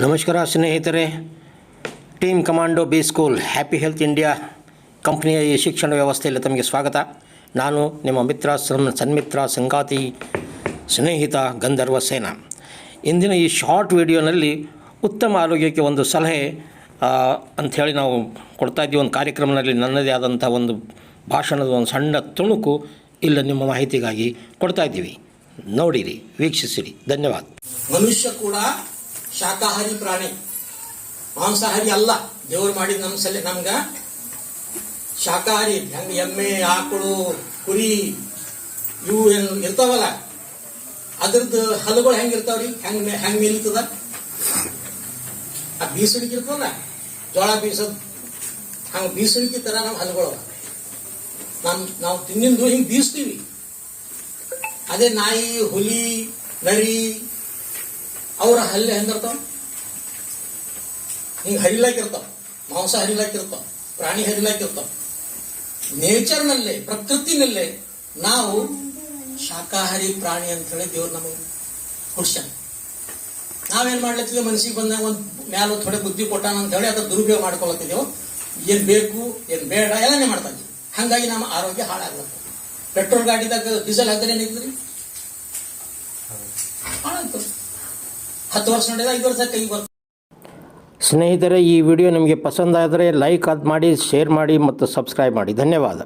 ನಮಸ್ಕಾರ ಸ್ನೇಹಿತರೆ, team commando B school happy health India ಕಂಪ್ನಿಯ ಈ ಶಿಕ್ಷಣ ವ್ಯವಸ್ಥೆಯಲ್ಲಿ ತಮಗೆ ಸ್ವಾಗತ. ನಾನು ನಿಮ್ಮ ಮಿತ್ರ ಸನ್ಮಿತ್ರ ಸಂಗಾತಿ ಸ್ನೇಹಿತ ಗಂಧರ್ವ ಸೇನಾ. ಇಂದಿನ ಈ ಶಾರ್ಟ್ ವಿಡಿಯೋನಲ್ಲಿ ಉತ್ತಮ ಆರೋಗ್ಯಕ್ಕೆ ಒಂದು ಸಲಹೆ ಅಂಥೇಳಿ ನಾವು ಕೊಡ್ತಾಯಿದ್ದೀವಿ. ಒಂದು ಕಾರ್ಯಕ್ರಮದಲ್ಲಿ ನನ್ನದೇ ಆದಂಥ ಒಂದು ಭಾಷಣದ ಒಂದು ಸಣ್ಣ ತುಣುಕು ಇಲ್ಲ ನಿಮ್ಮ ಮಾಹಿತಿಗಾಗಿ ಕೊಡ್ತಾಯಿದ್ದೀವಿ. ನೋಡಿರಿ, ವೀಕ್ಷಿಸಿರಿ. ಧನ್ಯವಾದ. ಮನುಷ್ಯ ಕೂಡ ಶಾಕಾಹಾರಿ ಪ್ರಾಣಿ, ಮಾಂಸಾಹಾರಿ ಅಲ್ಲ. ದೇವರು ಮಾಡಿದ ನಮ್ಗ ಶಾಕಾಹಾರಿ. ಹೆಂಗ ಎಮ್ಮೆ, ಆಕಳು, ಕುರಿ ಇವು ಏನು ಇರ್ತಾವಲ್ಲ, ಅದ್ರದ್ದು ಹಲಗಳು ಹೆಂಗಿರ್ತಾವ್ರಿ? ಹೆಂಗ್ ಮೇಲಿರ್ತದ? ಆ ಬೀಸಣಿಕೆ ಇರ್ತವಲ್ಲ, ಜೋಳ ಬೀಸೋದ್ ಹಂಗ ಬೀಸಣಿಕೆ ತರ ನಮ್ಮ ಹಲಗಳು ನಾವು ತಿನ್ನಿಂದು ಹಿಂಗ್ ಬೀಸ್ತೀವಿ. ಅದೇ ನಾಯಿ, ಹುಲಿ, ನರಿ ಅವರ ಹಲ್ಲೆ ಹೆಂಗಿರ್ತಾವ? ಹಿಂಗೆ ಹರಿಲಾಕಿರ್ತಾವ. ಮಾಂಸ ಹರಿಲಾಕಿರ್ತಾವ, ಪ್ರಾಣಿ ಹರಿಲಾಕಿರ್ತಾವ. ನೇಚರ್ನಲ್ಲೇ, ಪ್ರಕೃತಿನಲ್ಲೇ ನಾವು ಶಾಕಾಹಾರಿ ಪ್ರಾಣಿ ಅಂತ ಹೇಳಿ ದೇವ್ರು ನಮಗೆ ಹುಡ್ಸ್ಯಾನ. ನಾವೇನ್ ಮಾಡ್ಲತ್ತಿದ್ದೇವೆ? ಮನಸ್ಸಿಗೆ ಬಂದಾಗ ಒಂದು ಮ್ಯಾಲ ಥೋಡೆ ಬುದ್ಧಿ ಕೊಟ್ಟಾನ ಅಂತ ಹೇಳಿ ಅದ್ರ ದುರುಪಯೋಗ ಮಾಡ್ಕೊಳತ್ತಿದ್ದೇವೆ. ಏನ್ ಬೇಕು ಏನ್ ಬೇಡ ಎಲ್ಲನೇ ಮಾಡ್ತಾ ಇದ್ದೀವಿ. ಹಂಗಾಗಿ ನಮ್ಮ ಆರೋಗ್ಯ ಹಾಳಾಗ್ಲತ್ತ. ಪೆಟ್ರೋಲ್ ಗಾಡಿದಾಗ ಡೀಸೆಲ್ ಹಾಕಿದ್ರೆ ಏನಿದ್ರಿ? ಹಾಳಾಗ್ತದೆ. 10 ವರ್ಷ ನಡೆದ 5 ವರ್ಷ ಕೈ ಬರ್ತದೆ. ಸ್ನೇಹಿತರೆ, ಈ ವಿಡಿಯೋ ನಿಮಗೆ ಪಸಂದಾದರೆ ಲೈಕ್ ಮಾಡಿ, ಶೇರ್ ಮಾಡಿ ಮತ್ತು ಸಬ್ಸ್ಕ್ರೈಬ್ ಮಾಡಿ. ಧನ್ಯವಾದ.